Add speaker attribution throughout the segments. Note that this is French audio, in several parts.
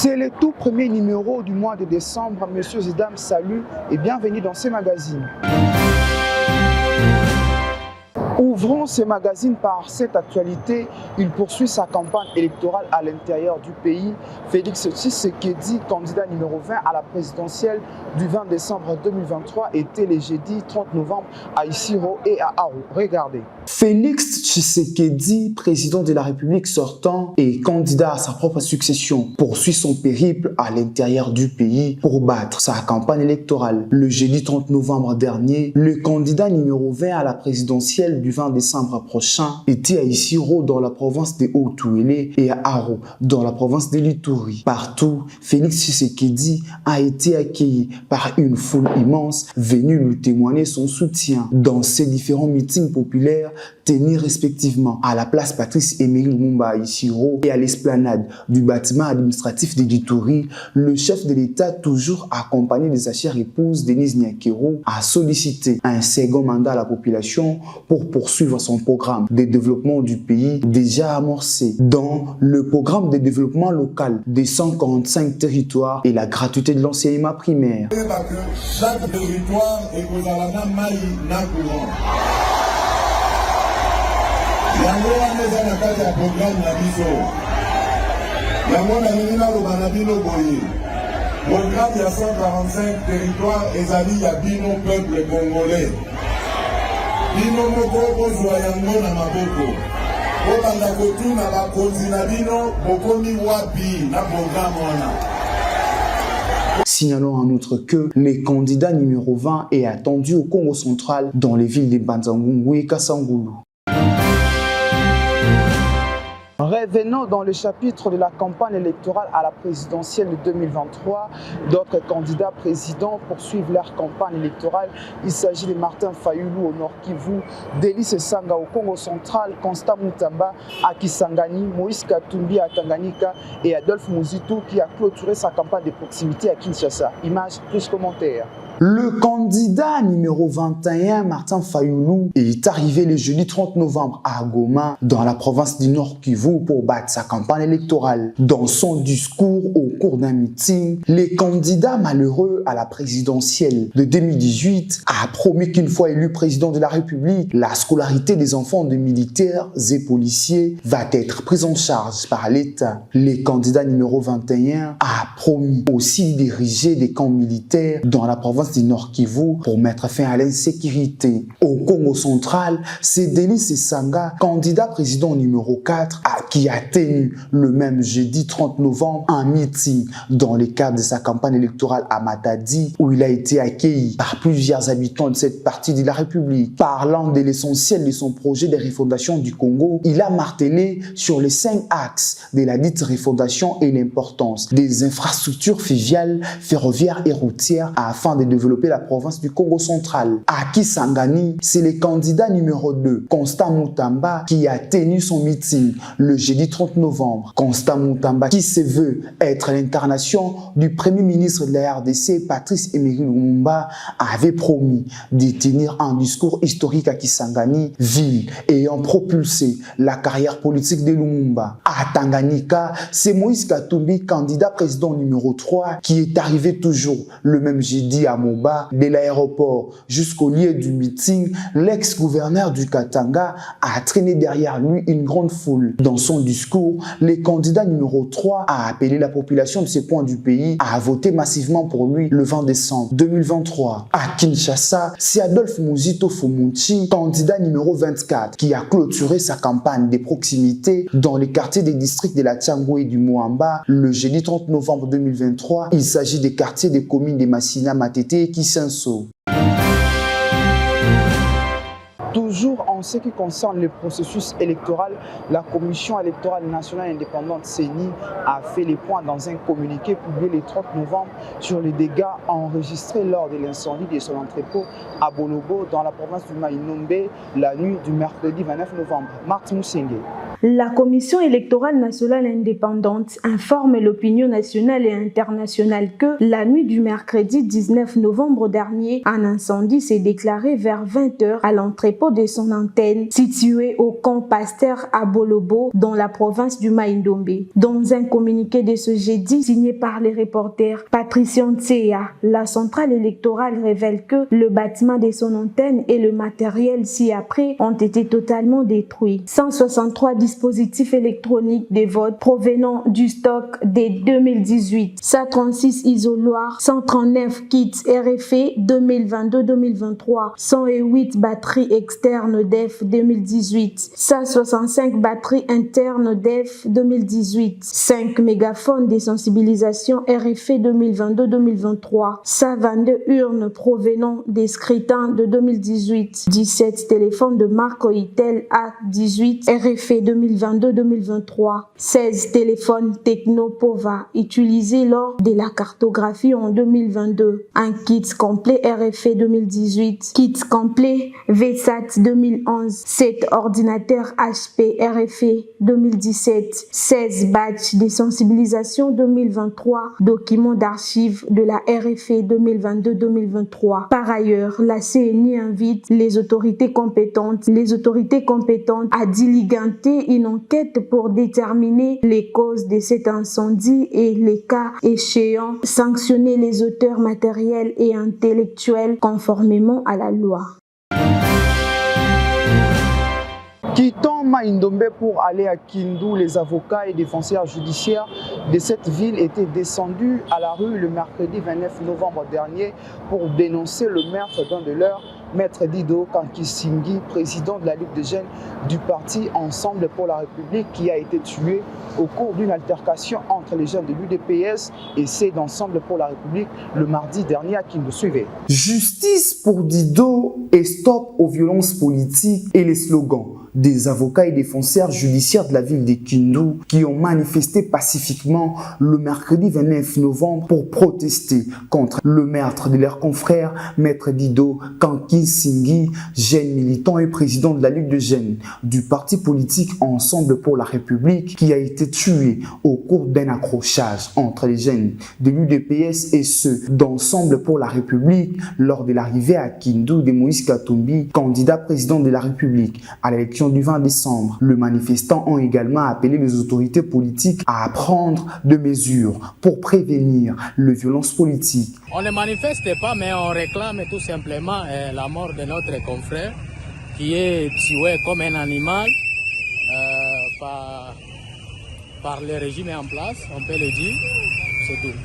Speaker 1: C'est le tout premier numéro du mois de décembre. Messieurs et dames, salut et bienvenue dans ce magazine. Ouvrons ce magazine par cette actualité. Il poursuit sa campagne électorale à l'intérieur du pays. Félix Tshisekedi, candidat numéro 20 à la présidentielle du 20 décembre 2023, était le jeudi 30 novembre à Isiro et à Aru. Regardez. Félix Tshisekedi, président de la République sortant et candidat à sa propre succession, poursuit son périple à l'intérieur du pays pour battre sa campagne électorale. Le jeudi 30 novembre dernier, le candidat numéro 20 à la présidentielle du 20 décembre prochain était à Isiro dans la province de Haut-Touélé et à Aru dans la province de l'Ituri. Partout, Félix Tshisekedi a été accueilli par une foule immense venue lui témoigner son soutien dans ces différents meetings populaires tenus respectivement à la place Patrice Emery Lumumba à Isiro et à l'esplanade du bâtiment administratif de l'Ituri. Le chef de l'État, toujours accompagné de sa chère épouse Denise Nyakero, a sollicité un second mandat à la population pour poursuivre son programme de développement du pays déjà amorcé dans le programme de développement local des 145 territoires et la gratuité de l'enseignement primaire.
Speaker 2: Chaque territoire est programme il y a 145 territoires et il y a bino peuple congolais. Bino moko zoyango na maboko. Obanda kotu na bakonzi na bino bokomi wapi na programme wana.
Speaker 1: Signalons en outre que le candidat numéro 20 est attendu au Congo central dans les villes de Banzangungu et Kasangulu. Revenons dans le chapitre de la campagne électorale à la présidentielle de 2023. D'autres candidats présidents poursuivent leur campagne électorale. Il s'agit de Martin Fayulu au Nord Kivu, Délice Sanga au Congo central, Constant Mutamba à Kisangani, Moïse Katumbi à Tanganyika et Adolphe Muzitu qui a clôturé sa campagne de proximité à Kinshasa. Images plus commentaires. Le candidat numéro 21, Martin Fayulu, est arrivé le jeudi 30 novembre à Goma, dans la province du Nord Kivu, pour battre sa campagne électorale. Dans son discours au cours d'un meeting, le candidat malheureux à la présidentielle de 2018 a promis qu'une fois élu président de la République, la scolarité des enfants de militaires et policiers va être prise en charge par l'État. Le candidat numéro 21 a promis aussi de diriger des camps militaires dans la province du Nord Kivu pour mettre fin à l'insécurité. Au Congo central, c'est Délice Sanga, candidat président numéro 4, qui a tenu le même jeudi 30 novembre un meeting dans le cadre de sa campagne électorale à Matadi, où il a été accueilli par plusieurs habitants de cette partie de la République. Parlant de l'essentiel de son projet de refondation du Congo, il a martelé sur les 5 axes de la dite refondation et l'importance des infrastructures fluviales, ferroviaires et routières afin de développer la province du Congo central. À Kisangani, c'est le candidat numéro 2, Constant Mutamba, qui a tenu son meeting le jeudi 30 novembre. Constant Mutamba, qui se veut être l'incarnation du premier ministre de la RDC, Patrice Emery Lumumba, avait promis de tenir un discours historique à Kisangani, ville ayant propulsé la carrière politique de Lumumba. À Tanganyika, c'est Moïse Katumbi, candidat président numéro 3, qui est arrivé toujours le même jeudi à Moba, de l'aéroport jusqu'au lieu du meeting. L'ex-gouverneur du Katanga a traîné derrière lui une grande foule. Dans son discours, le candidat numéro 3 a appelé la population de ce coin du pays à voter massivement pour lui le 20 décembre 2023. À Kinshasa, c'est Adolphe Muzitu Fumuchi, candidat numéro 24, qui a clôturé sa campagne de proximité dans les quartiers des districts de la Tchangou et du Moamba le jeudi 30 novembre 2023. Il s'agit des quartiers des communes de Massina, Matete et Kisenso. Toujours en ce qui concerne le processus électoral, la Commission électorale nationale indépendante CENI a fait les points dans un communiqué publié le 30 novembre sur les dégâts enregistrés lors de l'incendie de son entrepôt à Bolobo dans la province du Maïnombe la nuit du mercredi 29 novembre. Martin Moussenge.
Speaker 3: La Commission électorale nationale indépendante informe l'opinion nationale et internationale que la nuit du mercredi 19 novembre dernier, un incendie s'est déclaré vers 20 h à l'entrepôt dépôt de son antenne situé au camp Pasteur à Bolobo dans la province du Mai-Ndombe. Dans un communiqué de ce jeudi signé par les reporters Patricia Ntseya, la centrale électorale révèle que le bâtiment de son antenne et le matériel ci-après ont été totalement détruits. 163 dispositifs électroniques de vote provenant du stock de 2018, 136 isoloirs, 139 kits RFE 2022-2023, 108 batteries externes DEF 2018, 165 batteries internes DEF 2018, 5 mégaphones de sensibilisation RFE 2022-2023, 122 urnes provenant des scrutins de 2018, 17 téléphones de marque Oitel A18 RFE 2022-2023, 16 téléphones Techno Pova utilisés lors de la cartographie en 2022, un kit complet RFE 2018, kit complet VSAT 2011, 7 ordinateurs HP RFE 2017, 16 batchs de sensibilisation 2023, documents d'archives de la RFE 2022-2023. Par ailleurs, la CNI invite les autorités compétentes à diligenter une enquête pour déterminer les causes de cet incendie et les cas échéants, sanctionner les auteurs matériels et intellectuels conformément à la loi.
Speaker 1: Quittant Mai-Ndombe pour aller à Kindu, les avocats et défenseurs judiciaires de cette ville étaient descendus à la rue le mercredi 29 novembre dernier pour dénoncer le meurtre d'un de leurs, Maître Dido Kankisingi, président de la Ligue des jeunes du parti Ensemble pour la République, qui a été tué au cours d'une altercation entre les jeunes de l'UDPS et ceux d'Ensemble pour la République le mardi dernier à Kindu. Suivez.
Speaker 4: Justice pour Dido et stop aux violences politiques et les slogans des avocats et défenseurs judiciaires de la ville de Kindu qui ont manifesté pacifiquement le mercredi 29 novembre pour protester contre le meurtre de leur confrère Maître Dido Kankisingi, jeune militant et président de la Ligue de jeunes du parti politique Ensemble pour la République, qui a été tué au cours d'un accrochage entre les jeunes de l'UDPS et ceux d'Ensemble pour la République lors de l'arrivée à Kindu de Moïse Katumbi, candidat président de la République à l'élection du 20 décembre. Les manifestants ont également appelé les autorités politiques à prendre des mesures pour prévenir les violences politiques.
Speaker 5: On ne manifeste pas, mais on réclame tout simplement la mort de notre confrère qui est tué comme un animal par le régime en place, on peut le dire, c'est tout.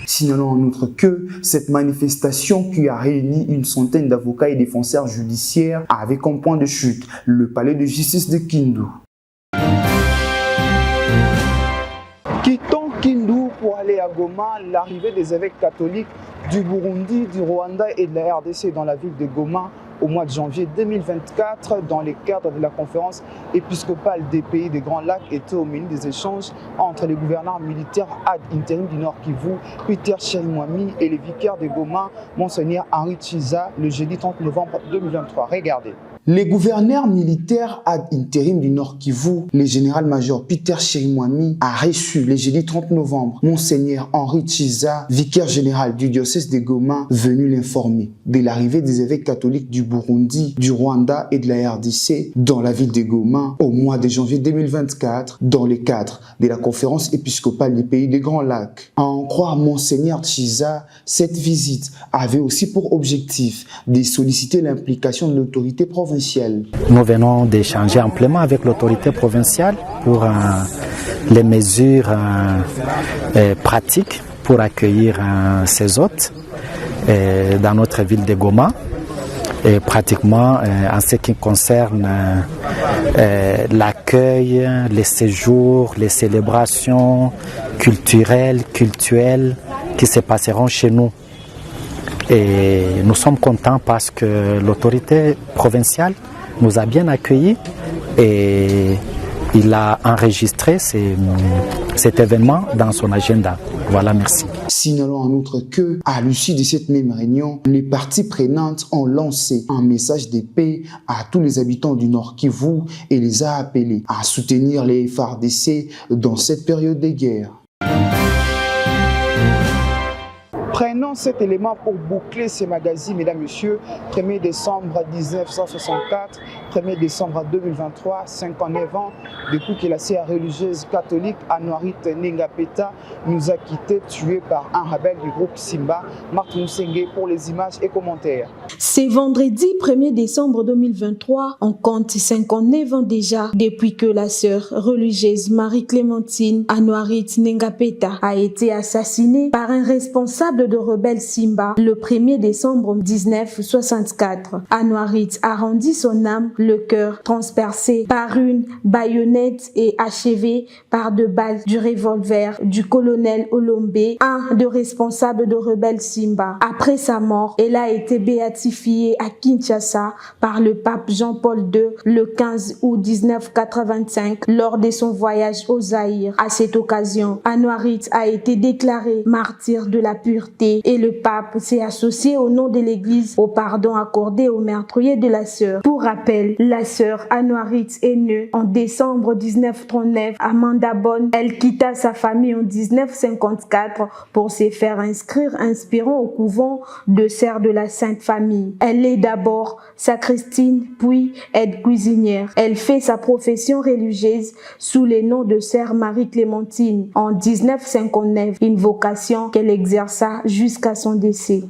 Speaker 4: Signalons en outre que cette manifestation qui a réuni une centaine d'avocats et défenseurs judiciaires avait comme point de chute le palais de justice de Kindu.
Speaker 1: Quittons Kindu pour aller à Goma, l'arrivée des évêques catholiques du Burundi, du Rwanda et de la RDC dans la ville de Goma au mois de janvier 2024 dans le cadre de la conférence épiscopale des pays des Grands Lacs était au milieu des échanges entre les gouverneurs militaires ad interim du Nord Kivu, Peter Chirimwami, et les vicaires de Goma, Monseigneur Henri Chiza, le jeudi 30 novembre 2023. Regardez.
Speaker 4: Les gouverneurs militaires ad interim du Nord Kivu, le général-major Peter Chirimwami, a reçu le jeudi 30 novembre Monseigneur Henri Chiza, vicaire général du diocèse de Goma, venu l'informer de l'arrivée des évêques catholiques du Burundi, du Rwanda et de la RDC dans la ville de Goma au mois de janvier 2024 dans le cadre de la conférence épiscopale des pays des Grands Lacs. À en croire Monseigneur Chiza, cette visite avait aussi pour objectif de solliciter l'implication de l'autorité provinciale.
Speaker 6: Nous venons d'échanger amplement avec l'autorité provinciale pour les mesures pratiques pour accueillir ces hôtes dans notre ville de Goma. Et pratiquement en ce qui concerne l'accueil, les séjours, les célébrations culturelles qui se passeront chez nous. Et nous sommes contents parce que l'autorité provinciale nous a bien accueillis et il a enregistré cet événement dans son agenda. Voilà, merci.
Speaker 4: Signalons en outre que, à l'issue de cette même réunion, les parties prenantes ont lancé un message de paix à tous les habitants du Nord Kivu et les a appelés à soutenir les FARDC dans cette période de guerre.
Speaker 1: Prenons cet élément pour boucler ces magazines, mesdames, messieurs. 1er décembre 1964, 1er décembre 2023, 59 ans depuis que la sœur religieuse catholique Anouarit Nengapeta nous a quittés, tués par un rebelle du groupe Simba. Marthe Moussenge pour les images et commentaires.
Speaker 3: C'est vendredi 1er décembre 2023, on compte 59 ans déjà depuis que la sœur religieuse Marie-Clémentine Anouarit Nengapeta a été assassinée par un responsable de rebelle Simba le 1er décembre 1964. Anouarit a rendu son âme, le cœur transpercé par une baïonnette et achevé par 2 balles du revolver du colonel Olombe, un des responsables de rebelle Simba. Après sa mort, elle a été béatifiée à Kinshasa par le pape Jean-Paul II le 15 août 1985 lors de son voyage au Zaïre. À cette occasion, Anouarit a été déclaré martyr de la pureté et le pape s'est associé au nom de l'Église au pardon accordé aux meurtriers de la sœur. Pour rappel, la sœur Anouarit est née en décembre 1939 à Mandabon. Elle quitta sa famille en 1954 pour se faire inscrire inspirant au couvent de Sœurs de la Sainte Famille. Elle est d'abord sacristine, puis aide cuisinière. Elle fait sa profession religieuse sous le nom de Sœur Marie-Clémentine en 1959, une vocation qu'elle exerça jusqu'à son décès.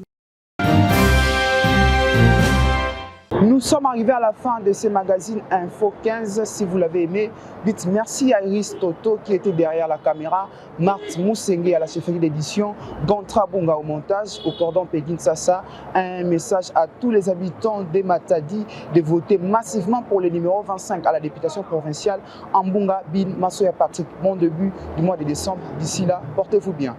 Speaker 1: Nous sommes arrivés à la fin de ce magazine Info 15. Si vous l'avez aimé, dites merci à Iris Toto qui était derrière la caméra, Marthe Moussenge à la chefferie d'édition, Gantra Bunga au montage, au cordon Pékin Sassa. Un message à tous les habitants de Matadi de voter massivement pour le numéro 25 à la députation provinciale en Bunga Bin Massoya Patrick. Bon début du mois de décembre. D'ici là, portez-vous bien.